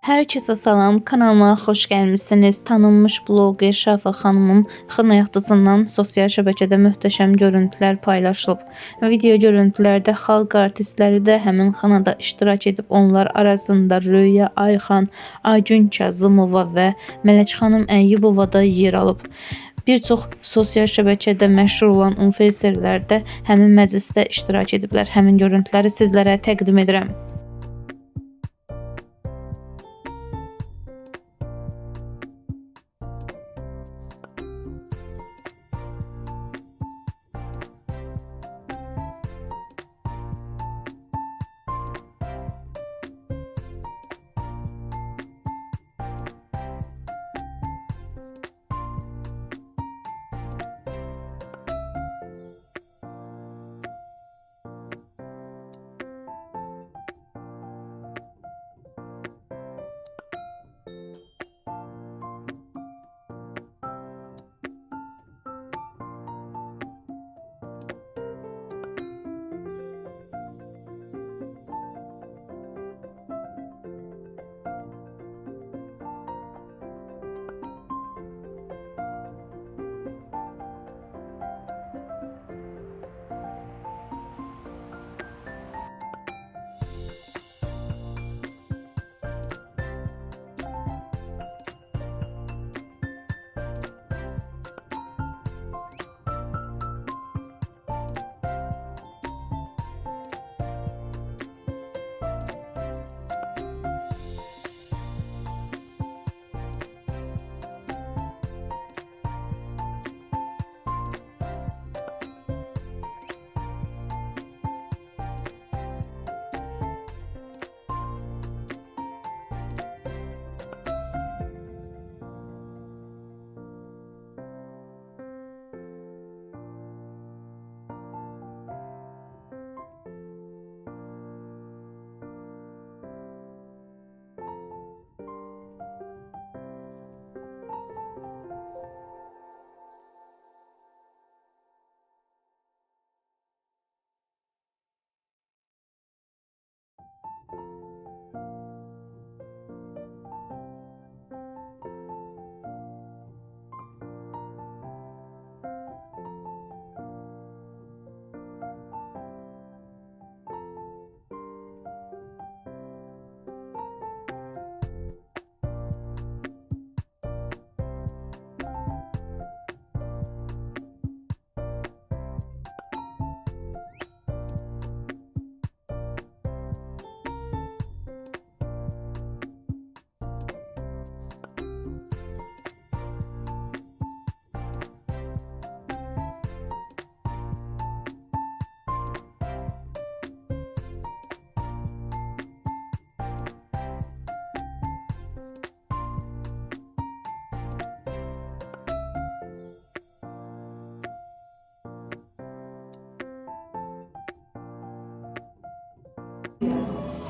Herkese salam, kanalıma hoş gelmişsiniz. Tanınmış bloger Şafa xanımın xın həyatından sosial şəbəkədə möhtəşəm görüntülər paylaşılıb. Video görüntülərdə xalq artistləri də həmin xanada iştirak edib. Onlar arasında Röya Ayxan, Aygün Kazımova və Mələk xanım Əyyubova da yer alıb. Bir çox sosial şəbəkədə məşhur olan influencerlər də həmin məclisdə iştirak ediblər. Həmin görüntüləri sizlərə təqdim edirəm.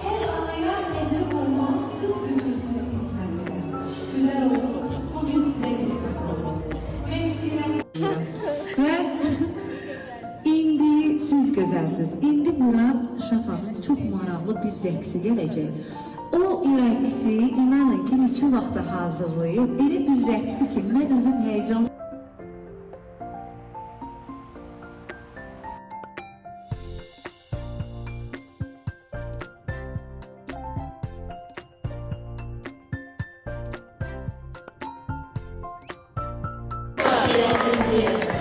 Her anaya destek olmaz, kız kültürsünü istendiler. Şükürler olsun, bugün size destek oldum. Ve indi siz gözəlsiniz. İndi bura Şafaqın çox maraqlı bir rəqsi gələcək. O rəqsi inanın ki, neçə vaxtda hazırlayıb. Elə bir rəqsdir ki, mən özüm heyecan. Thank you.